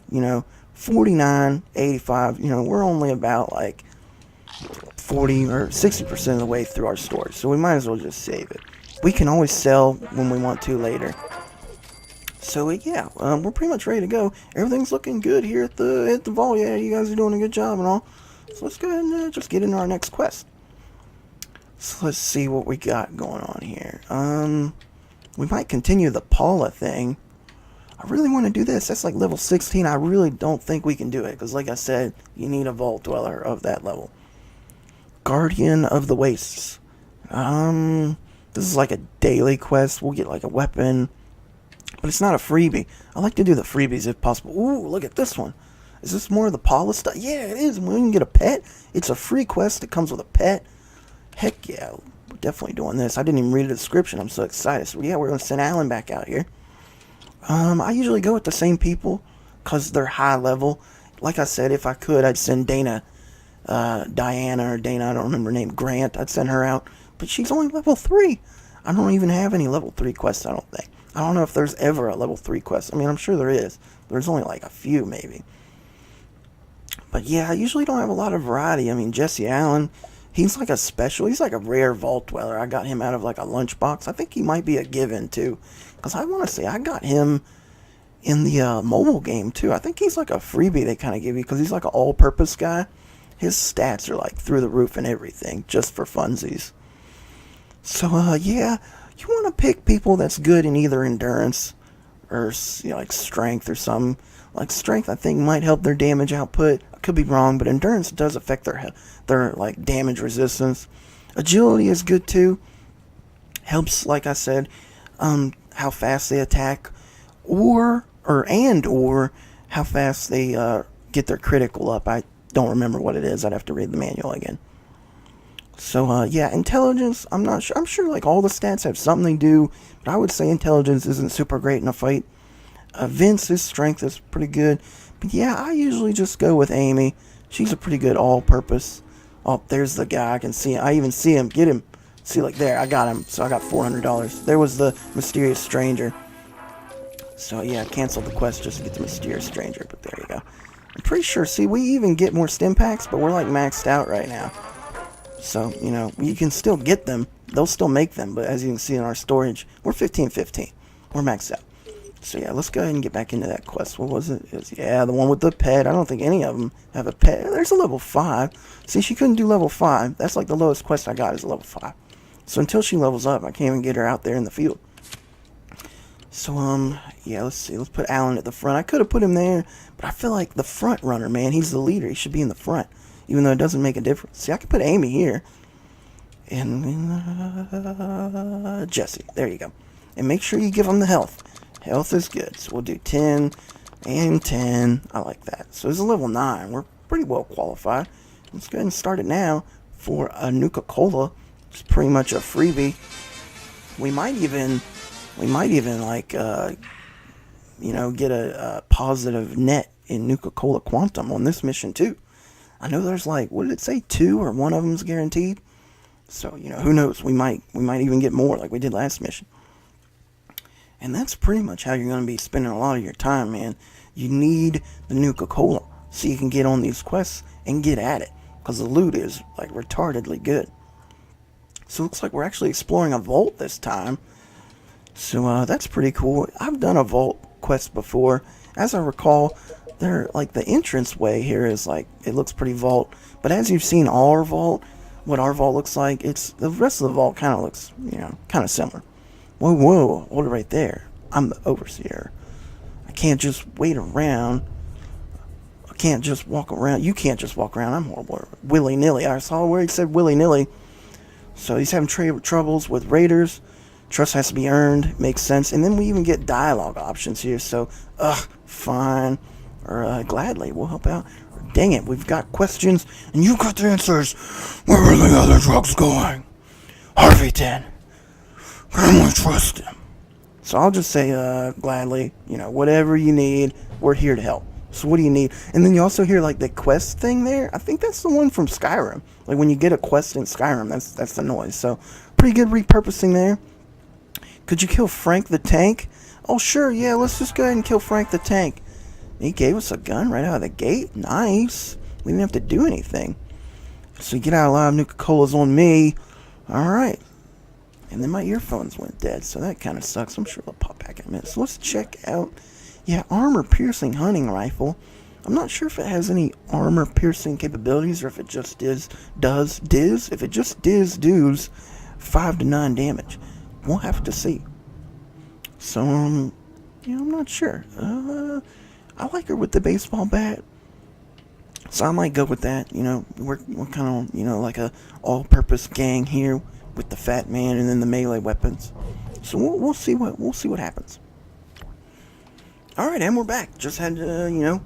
49, 85, we're only about like 40 or 60% of the way through our storage, so we might as well just save it. We can always sell when we want to later. So yeah, we're pretty much ready to go. Everything's looking good here at the vault. Yeah, you guys are doing a good job and all. So let's go ahead and just get into our next quest. So let's see what we got going on here. We might continue the Paula thing. I really want to do this. That's like level 16. I really don't think we can do it, because like I said, you need a vault dweller of that level. Guardian of the Wastes. This is like a daily quest. We'll get like a weapon, but it's not a freebie. I like to do the freebies if possible. Ooh, look at this one. Is this more of the Paula stuff? Yeah, it is. We can get a pet. It's a free quest. It comes with a pet. Heck yeah, we're definitely doing this. I didn't even read the description. I'm so excited. So yeah, we're going to send Alan back out here. I usually go with the same people because they're high level. Like I said, if I could, I'd send Diana, I don't remember her name, Grant. I'd send her out, but she's only level 3. I don't even have any level 3 quests, I don't think. I don't know if there's ever a level 3 quest. I mean, I'm sure there is. There's only like a few, maybe. But yeah, I usually don't have a lot of variety. I mean, Jesse Allen, he's like a rare vault dweller. I got him out of like a lunchbox. I think he might be a given too, because I want to say I got him in the mobile game too. I think he's like a freebie they kind of give you, because he's like an all-purpose guy. His stats are like through the roof and everything, just for funsies. So yeah, you want to pick people that's good in either endurance or like strength or something. Like strength, I think might help their damage output. I could be wrong, but endurance does affect their like damage resistance. Agility is good too. Helps, like I said, how fast they attack, or how fast they get their critical up. I don't remember what it is. I'd have to read the manual again. So yeah, intelligence, I'm not sure. I'm sure like all the stats have something they do, but I would say intelligence isn't super great in a fight. Vince's strength is pretty good. But yeah, I usually just go with Amy. She's a pretty good all-purpose. Oh, there's the guy. I can see him. I even see him. Get him. See, like there. I got him. So I got $400. There was the mysterious stranger. So yeah, I canceled the quest just to get the mysterious stranger. But there you go. I'm pretty sure. See, we even get more stim packs, but we're like maxed out right now. So, you can still get them. They'll still make them. But as you can see in our storage, we're 15-15. We're maxed out. So yeah, let's go ahead and get back into that quest. What was it? Yeah, the one with the pet. I don't think any of them have a pet. There's a level 5. See, she couldn't do level 5. That's like the lowest quest I got is a level 5. So until she levels up, I can't even get her out there in the field. So, yeah, let's see. Let's put Alan at the front. I could have put him there, but I feel like the front runner, man. He's the leader. He should be in the front, even though it doesn't make a difference. See, I could put Amy here. And, Jesse. There you go. And make sure you give him the health. Health is good, so we'll do 10 and 10. I like that. So this is level 9. We're pretty well qualified. Let's go ahead and start it now for a Nuka-Cola. It's pretty much a freebie. We might even like, get a positive net in Nuka-Cola Quantum on this mission too. I know there's like, what did it say? 2 or one of them's guaranteed. So, who knows? We might even get more like we did last mission. And that's pretty much how you're going to be spending a lot of your time, man. You need the Nuka-Cola so you can get on these quests and get at it, because the loot is, like, retardedly good. So it looks like we're actually exploring a vault this time. So that's pretty cool. I've done a vault quest before. As I recall, the entrance way here is, like, it looks pretty vault. But as you've seen our vault, what our vault looks like, the rest of the vault kind of looks, kind of similar. Whoa, hold it right there. I'm the overseer. I can't just wait around. I can't just walk around. You can't just walk around. I'm horrible. Willy-nilly. I saw where he said willy-nilly. So he's having troubles with raiders. Trust has to be earned. Makes sense. And then we even get dialogue options here. So, fine. Or gladly. We'll help out. Or, dang it, we've got questions. And you've got the answers. Where are the other drugs going? Harvey 10. Can we trust him? So I'll just say, gladly, whatever you need, we're here to help. So what do you need? And then you also hear, like, the quest thing there. I think that's the one from Skyrim. Like, when you get a quest in Skyrim, that's the noise. So, pretty good repurposing there. Could you kill Frank the Tank? Oh, sure, yeah, let's just go ahead and kill Frank the Tank. He gave us a gun right out of the gate. Nice. We didn't have to do anything. So you get out a lot of Nuka-Colas on me. Alright. And then my earphones went dead, so that kind of sucks. I'm sure they'll pop back in a minute. So let's check out... Yeah, armor-piercing hunting rifle. I'm not sure if it has any armor-piercing capabilities or if it just does. If it just does 5 to 9 damage. We'll have to see. So, yeah, I'm not sure. I like her with the baseball bat. So I might go with that. You know, we're kind of, you know, like a all-purpose gang here with the fat man and then the melee weapons. So we'll see what happens. All right, and we're back. Just had to, you know,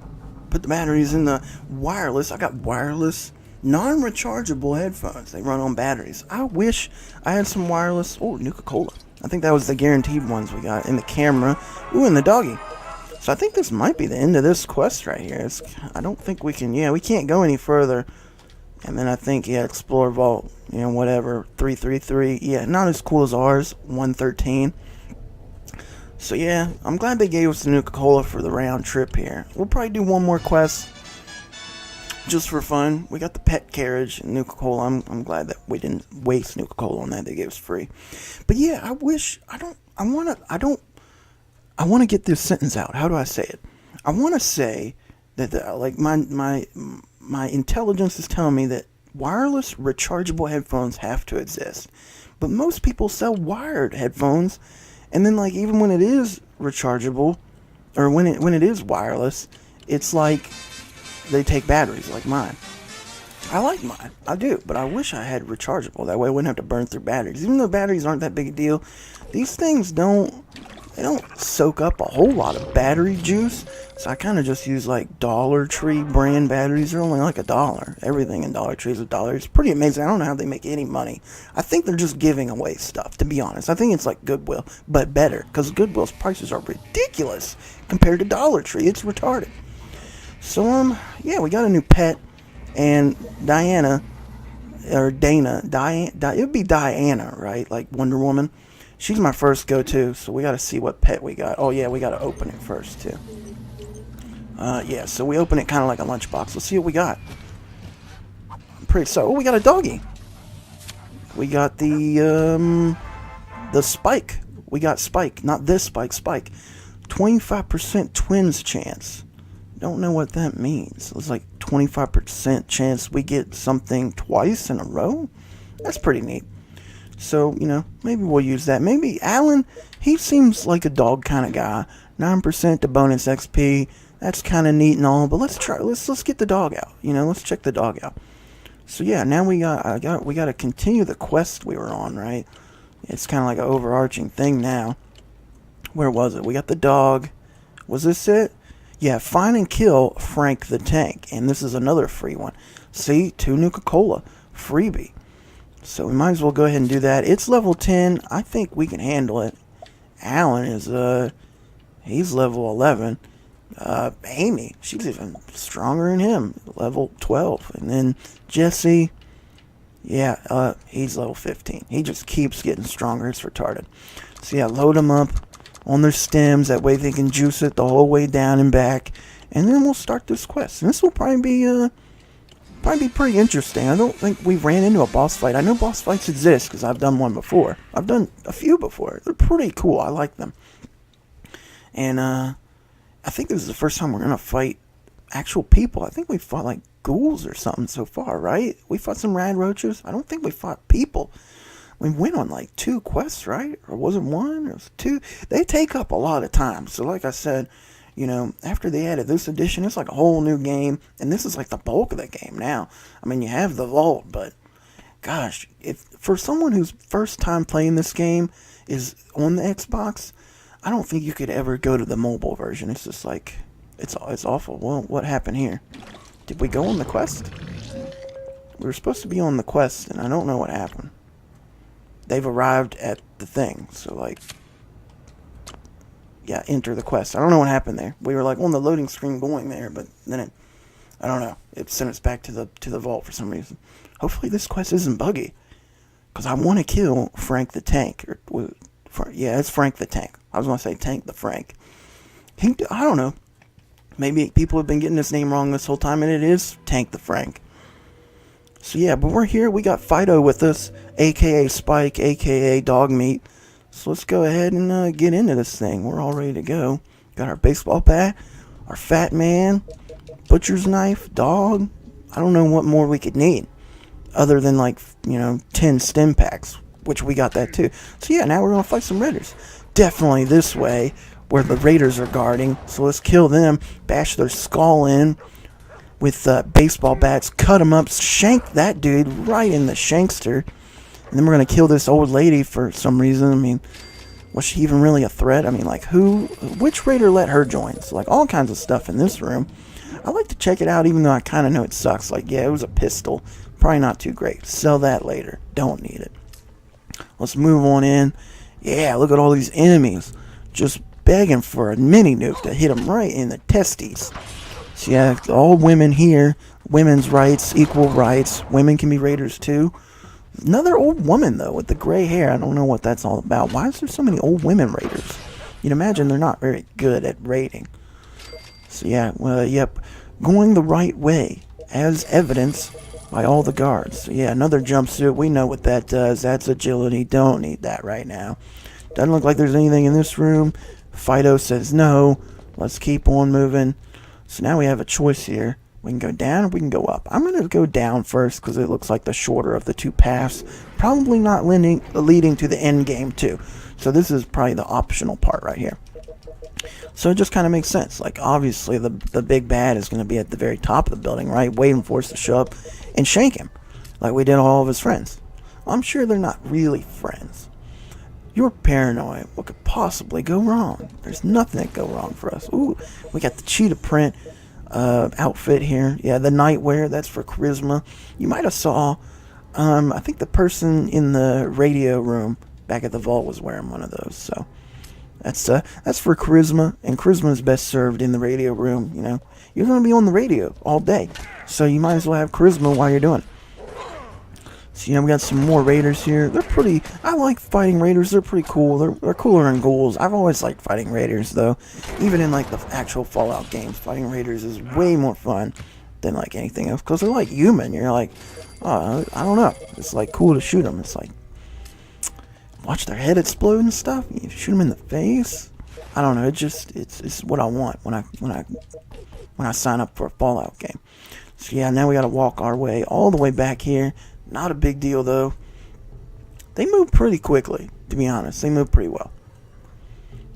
put the batteries in the wireless. I got wireless, non-rechargeable headphones. They run on batteries. I wish I had some wireless. Oh, Nuka-Cola. I think that was the guaranteed ones we got. In the camera. Ooh, and the doggy. So I think this might be the end of this quest right here. I don't think we can... Yeah, we can't go any further. And then I think, yeah, Explore Vault, you know, whatever, 333. Yeah, not as cool as ours, 113. So yeah, I'm glad they gave us the Nuka-Cola for the round trip here. We'll probably do one more quest just for fun. We got the pet carriage and Nuka-Cola. I'm glad that we didn't waste Nuka-Cola on that. They gave us free. But yeah, I want to get this sentence out. How do I say it? I want to say that like my intelligence is telling me that wireless rechargeable headphones have to exist. But most people sell wired headphones, and then like even when it is rechargeable or when it is wireless, it's like they take batteries like mine. I like mine. I do, but I wish I had rechargeable. That way I wouldn't have to burn through batteries. Even though batteries aren't that big a deal, these things don't soak up a whole lot of battery juice. So I kind of just use like Dollar Tree brand batteries. They're only like $1. Everything in Dollar Tree is $1. It's pretty amazing. I don't know how they make any money. I think they're just giving away stuff, to be honest. I think it's like Goodwill, but better. Because Goodwill's prices are ridiculous compared to Dollar Tree. It's retarded. So, yeah, we got a new pet. And Diana, or Dana, it would be Diana, right? Like Wonder Woman. She's my first go-to, so we got to see what pet we got. Oh, yeah, we got to open it first, too. Yeah, so we open it kind of like a lunchbox. Let's see what we got. Oh, we got a doggy. We got the Spike. We got Spike. Not this Spike, Spike. 25% twins chance. Don't know what that means. It's like 25% chance we get something twice in a row. That's pretty neat. So, you know, maybe we'll use that. Maybe Alan, he seems like a dog kind of guy. 9% to bonus XP. That's kind of neat and all, but let's get the dog out. You know, let's check the dog out. So yeah, now we got to continue the quest we were on, right? It's kind of like an overarching thing now. Where was it? We got the dog. Was this it? Yeah, find and kill Frank the Tank. And this is another free one. See, 2 Nuka-Cola. Freebie. So we might as well go ahead and do that. It's level 10. I think we can handle it. Alan is, he's level 11. Amy, she's even stronger than him. Level 12. And then Jesse, yeah, he's level 15. He just keeps getting stronger. It's retarded. So yeah, load them up on their stems. That way they can juice it the whole way down and back. And then we'll start this quest. And this will probably be pretty interesting. I don't think we ran into a boss fight. I know boss fights exist because I've done one before. I've done a few before. They're pretty cool. I like them. And I think this is the first time we're going to fight actual people. I think we fought like ghouls or something so far, right? We fought some rad roaches. I don't think we fought people. We went on like 2 quests, right? Or was it 1? It was 2. They take up a lot of time. So like I said, you know, after they added this edition, it's like a whole new game. And this is like the bulk of the game now. I mean, you have the vault, but gosh, if for someone who's first time playing this game is on the Xbox, I don't think you could ever go to the mobile version. It's just like, it's awful. Well, what happened here? Did we go on the quest? We were supposed to be on the quest, and I don't know what happened. They've arrived at the thing, so like, yeah, enter the quest. I don't know what happened there. We were like on the loading screen going there, but then I don't know. It sent us back to the vault for some reason. Hopefully this quest isn't buggy, because I want to kill Frank the Tank. Yeah, it's Frank the Tank. I was going to say Tank the Frank. I don't know. Maybe people have been getting his name wrong this whole time, and it is Tank the Frank. So yeah, but we're here. We got Fido with us, a.k.a. Spike, a.k.a. Dog Meat. So let's go ahead and get into this thing. We're all ready to go. Got our baseball bat, our fat man, butcher's knife, dog. I don't know what more we could need other than 10 stim packs, which we got that too. So yeah, now we're going to fight some raiders. Definitely this way where the raiders are guarding. So let's kill them, bash their skull in with baseball bats, cut them up, shank that dude right in the shankster. And then we're going to kill this old lady for some reason. I mean, was she even really a threat? I mean, which raider let her join? So, all kinds of stuff in this room. I like to check it out, even though I kind of know it sucks. Yeah, it was a pistol. Probably not too great. Sell that later. Don't need it. Let's move on in. Yeah, look at all these enemies. Just begging for a mini nuke to hit them right in the testes. So, yeah, all women here. Women's rights, equal rights. Women can be raiders, too. Another old woman, though, with the gray hair. I don't know what that's all about. Why is there so many old women raiders? You'd imagine they're not very good at raiding. So, yeah, yep. Going the right way, as evidenced by all the guards. So, yeah, another jumpsuit. We know what that does. That's agility. Don't need that right now. Doesn't look like there's anything in this room. Fido says no. Let's keep on moving. So, now we have a choice here. We can go down or we can go up. I'm going to go down first because it looks like the shorter of the two paths. Probably not leading to the end game too. So this is probably the optional part right here. So it just kind of makes sense. Obviously the big bad is going to be at the very top of the building, right? Waiting for us to show up and shank him. Like we did all of his friends. I'm sure they're not really friends. You're paranoid. What could possibly go wrong? There's nothing that could go wrong for us. Ooh, we got the cheetah print outfit here. Yeah, the nightwear, that's for charisma. You might have saw, I think the person in the radio room back at the vault was wearing one of those. So that's for charisma, and charisma is best served in the radio room. You're going to be on the radio all day, so you might as well have charisma while you're doing it. So, we got some more raiders here. They're pretty, I like fighting raiders. They're pretty cool. They're cooler than ghouls. I've always liked fighting raiders, though. Even in, the actual Fallout games, fighting raiders is way more fun than, anything else. Because they're, human. You're oh, I don't know. It's, cool to shoot them. It's, watch their head explode and stuff. You shoot them in the face. I don't know. It's what I want when I sign up for a Fallout game. So, yeah, now we got to walk our way all the way back here. Not a big deal, though. They move pretty quickly, to be honest. They move pretty well.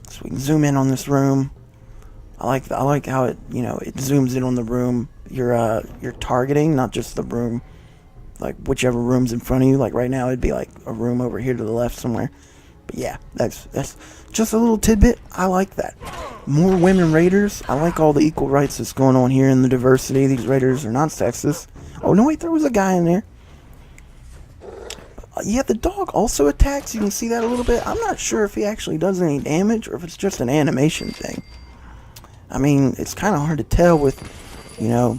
So we can zoom in on this room. I like how it it zooms in on the room. You're targeting, not just the room, whichever room's in front of you. Right now, it'd be a room over here to the left somewhere. But yeah, that's just a little tidbit. I like that. More women raiders. I like all the equal rights that's going on here and the diversity. These raiders are not sexist. Oh no, wait, there was a guy in there. Yeah, the dog also attacks. You can see that a little bit. I'm not sure if he actually does any damage or if it's just an animation thing. I mean, it's kind of hard to tell with, oh,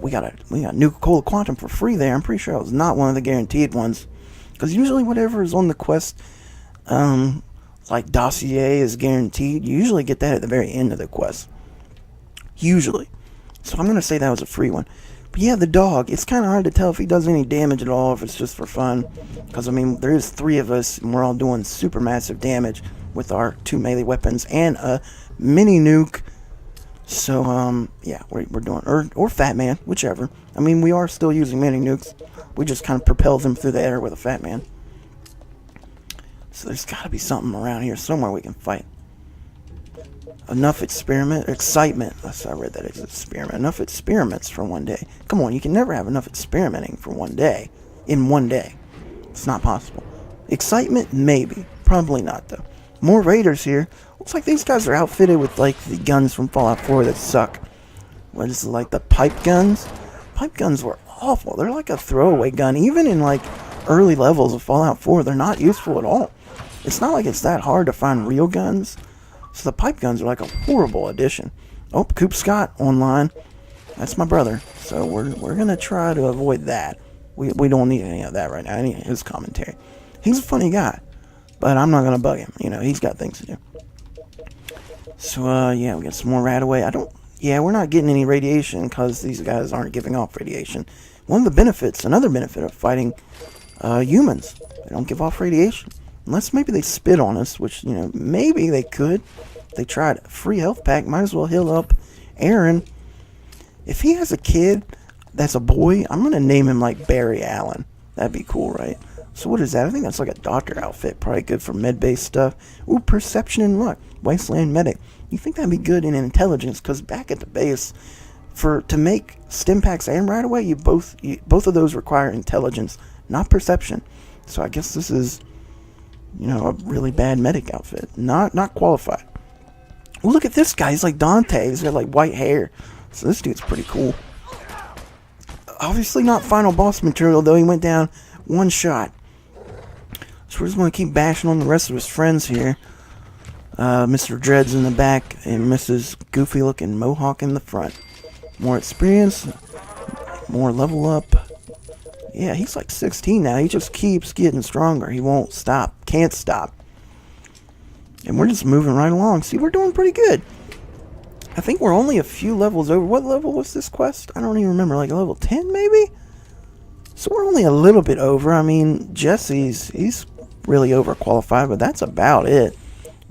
we got Nuka-Cola Quantum for free there. I'm pretty sure it was not one of the guaranteed ones. Because usually whatever is on the quest, dossier is guaranteed. You usually get that at the very end of the quest. Usually. So I'm going to say that was a free one. But yeah, the dog, it's kind of hard to tell if he does any damage at all, if it's just for fun. Because, there is 3 of us, and we're all doing super massive damage with our 2 melee weapons and a mini nuke. So, yeah, we're doing, or Fat Man, whichever. We are still using mini nukes. We just kind of propel them through the air with a Fat Man. So there's got to be something around here somewhere we can fight. Enough excitement. I read that as experiment. Enough experiments for one day. Come on, you can never have enough experimenting for one day. In one day. It's not possible. Excitement? Maybe. Probably not, though. More raiders here. Looks like these guys are outfitted with, the guns from Fallout 4 that suck. What is it, the pipe guns? Pipe guns were awful. They're like a throwaway gun. Even in, early levels of Fallout 4, they're not useful at all. It's not like it's that hard to find real guns. So the pipe guns are a horrible addition. Oh, Coop Scott online. That's my brother. So we're going to try to avoid that. We don't need any of that right now, any of his commentary. He's a funny guy. But I'm not going to bug him. He's got things to do. So yeah, we're going to try to avoid that. We don't need any of that right now, any of his commentary. He's a funny guy. But I'm not going to bug him. He's got things to do. So, yeah, we got some more Radaway. Yeah, we're not getting any radiation because these guys aren't giving off radiation. One of the benefits, another benefit of fighting humans, they don't give off radiation. Unless maybe they spit on us, which, maybe they could. If they tried. Free health pack, might as well heal up Aaron. If he has a kid that's a boy, I'm going to name him like Barry Allen. That'd be cool, right? So what is that? I think that's like a doctor outfit. Probably good for med-based stuff. Ooh, perception and luck. Wasteland medic. You think that'd be good in intelligence? Because back at the base, to make stim packs and right away, both of those require intelligence, not perception. So I guess this is, a really bad medic outfit. Not qualified. Well, look at this guy. He's like Dante. He's got like white hair. So this dude's pretty cool. Obviously not final boss material, though. He went down one shot. So we're just going to keep bashing on the rest of his friends here. Mr. Dreads in the back and Mrs. Goofy looking Mohawk in the front. More experience. More level up. Yeah, he's like 16 now. He just keeps getting stronger. He won't stop. Can't stop. And we're just moving right along. See, we're doing pretty good. I think we're only a few levels over. What level was this quest? I don't even remember. Like level 10 maybe? So we're only a little bit over. I mean, he's really overqualified, but that's about it.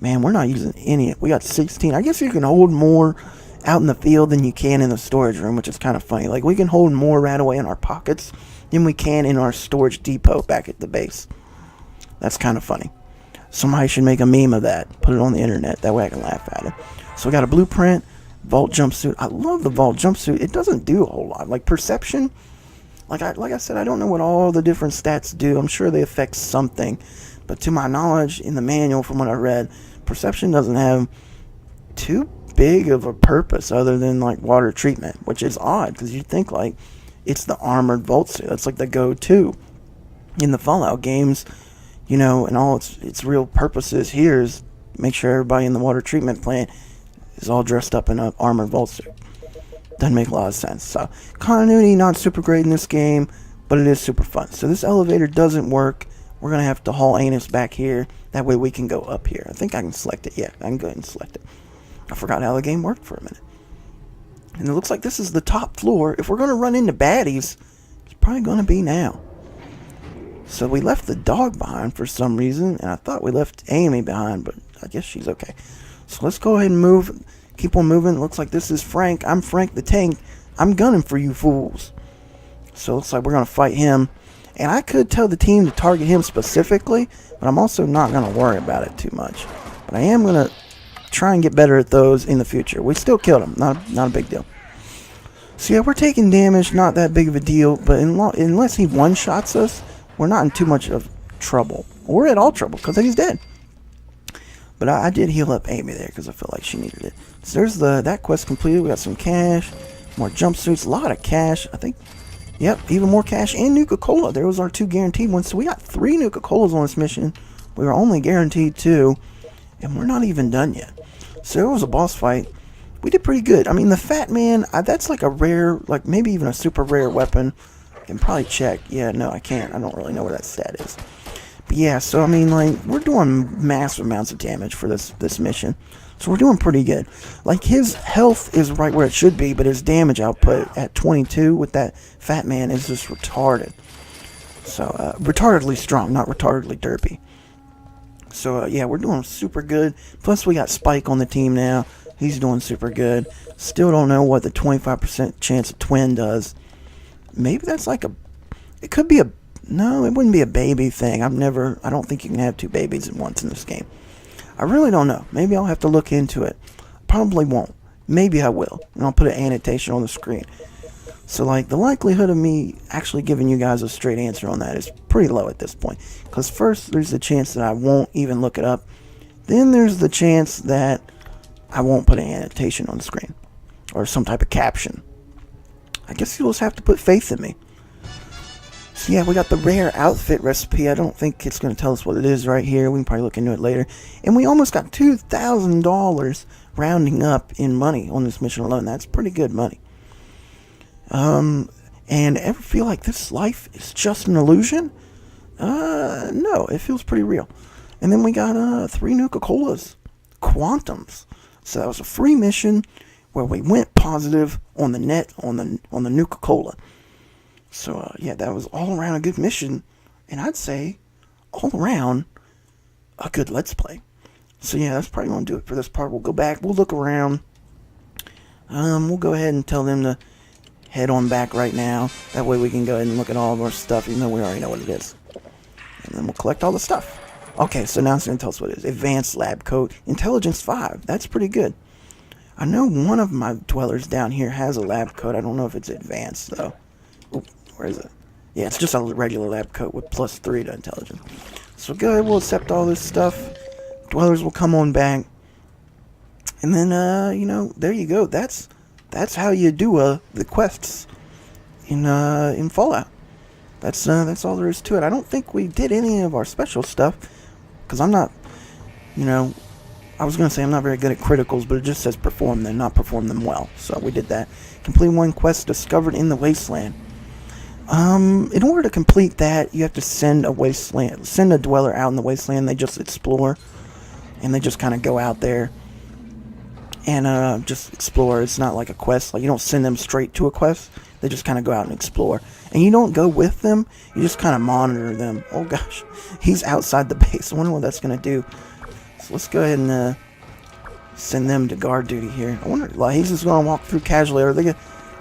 Man, we're not using any. We got 16. I guess you can hold more out in the field than you can in the storage room, which is kind of funny. Like, we can hold more Radaway in our pockets than we can in our storage depot back at the base. That's kind of funny. Somebody should make a meme of that. Put it on the internet. That way I can laugh at it. So we got a blueprint, vault jumpsuit. I love the vault jumpsuit. It doesn't do a whole lot. Like perception, like I said, I don't know what all the different stats do. I'm sure they affect something. But to my knowledge, in the manual from what I read, perception doesn't have too big of a purpose other than like water treatment, which is odd because you think like it's the armored vault suit. That's like the go-to in the Fallout games, and all its real purposes here is make sure everybody in the water treatment plant is all dressed up in an armored vault suit. Doesn't make a lot of sense. So continuity not super great in this game, but it is super fun. So this elevator doesn't work. We're going to have to haul Anus back here. That way we can go up here. I think I can select it. Yeah, I can go ahead and select it. I forgot how the game worked for a minute. And it looks like this is the top floor. If we're going to run into baddies, it's probably going to be now. So we left the dog behind for some reason, and I thought we left Amy behind, but I guess she's okay. So let's go ahead and move. Keep on moving. It looks like this is Frank. I'm Frank the Tank. I'm gunning for you fools. So it looks like we're going to fight him. And I could tell the team to target him specifically, but I'm also not going to worry about it too much. But I am going to try and get better at those in the future. We still killed him. Not a big deal. So yeah, we're taking damage. Not that big of a deal. But unless he one-shots us, we're not in too much of trouble. Or at all trouble, because he's dead. But I did heal up Amy there, because I felt like she needed it. So there's that quest completed. We got some cash. More jumpsuits. A lot of cash. I think... Yep, even more cash and Nuka-Cola. There was our 2 guaranteed ones. So we got 3 Nuka-Colas on this mission. We were only guaranteed 2. And we're not even done yet. So it was a boss fight. We did pretty good. I mean, the Fat Man, that's like a rare, like maybe even a super rare weapon. I can probably check. Yeah, no, I can't. I don't really know where that stat is. But yeah, so I mean, like, we're doing massive amounts of damage for this mission. So we're doing pretty good. Like, his health is right where it should be, but his damage output at 22 with that Fat Man is just retarded. So, retardedly strong, not retardedly derpy. So, yeah, we're doing super good. Plus, we got Spike on the team now. He's doing super good. Still don't know what the 25% chance of twin does. Maybe that's like it could be no, it wouldn't be a baby thing. I don't think you can have 2 babies at once in this game. I really don't know. Maybe I'll have to look into it. Probably won't. Maybe I will. And I'll put an annotation on the screen. So, like, the likelihood of me actually giving you guys a straight answer on that is pretty low at this point. Because first, there's the chance that I won't even look it up. Then there's the chance that I won't put an annotation on the screen. Or some type of caption. I guess you'll just have to put faith in me. So yeah, we got the rare outfit recipe. I don't think it's going to tell us what it is right here. We can probably look into it later. And we almost got $2,000 rounding up in money on this mission alone. That's pretty good money. And ever feel like this life is just an illusion? No, it feels pretty real. And then we got 3 Nuka-Colas. Quantums. So that was a free mission where we went positive on the net on the Nuka-Cola. So yeah, that was all around a good mission, and I'd say all around a good Let's Play. So yeah, that's probably gonna do it for this part. We'll go back, we'll look around. We'll go ahead and tell them to head on back right now. That way we can go ahead and look at all of our stuff, even though we already know what it is. And then we'll collect all the stuff. Okay, so now it's going to tell us what it is. Advanced Lab Coat. Intelligence 5. That's pretty good. I know one of my dwellers down here has a lab coat. I don't know if it's advanced, though. Ooh, where is it? Yeah, it's just a regular lab coat with +3 to intelligence. So go ahead, we'll accept all this stuff. Dwellers will come on back. And then, there you go. That's how you do the quests in Fallout. That's all there is to it. I don't think we did any of our special stuff, because I'm not, I was going to say I'm not very good at criticals, but it just says perform them, not perform them well. So we did that. Complete one quest discovered in the wasteland. In order to complete that, you have to send a dweller out in the wasteland. They just explore, and they just kind of go out there and just explore. It's not like a quest. Like, you don't send them straight to a quest. They just kind of go out and explore. And you don't go with them. You just kind of monitor them. Oh, gosh. He's outside the base. I wonder what that's going to do. So let's go ahead and send them to guard duty here. I wonder, like, he's just going to walk through casually. Are they going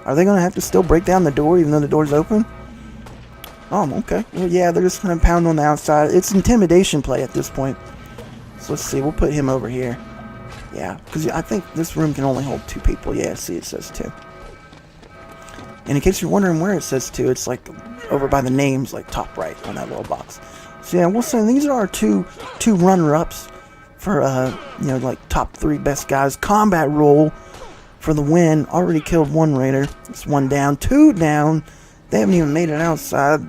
to have to still break down the door even though the door's open? Oh, okay. Well, yeah, they're just going to pound on the outside. It's intimidation play at this point. So let's see. We'll put him over here. Yeah, because I think this room can only hold 2 people. Yeah, see, it says 2. And in case you're wondering where it says 2, it's like over by the names, like top right on that little box. So yeah, we'll say these are our two runner-ups for like top 3 best guys. Combat roll for the win. Already killed 1 raider. It's 1 down, 2 down. They haven't even made it outside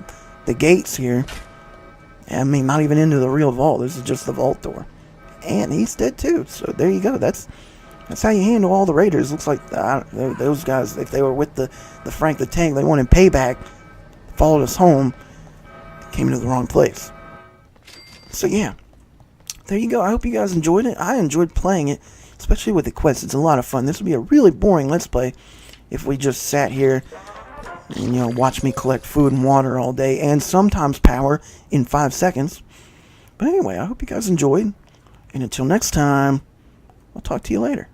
the gates here. I mean, not even into the real vault. This is just the vault door. And he's dead too. So there you go. That's how you handle all the raiders. Looks like those guys, if they were with the Frank the Tank, they wanted payback, followed us home, came into the wrong place. So yeah, there you go. I hope you guys enjoyed it. I enjoyed playing it, especially with the quests. It's a lot of fun. This would be a really boring Let's Play if we just sat here and, watch me collect food and water all day, and sometimes power in 5 seconds. But anyway, I hope you guys enjoyed. And until next time, I'll talk to you later.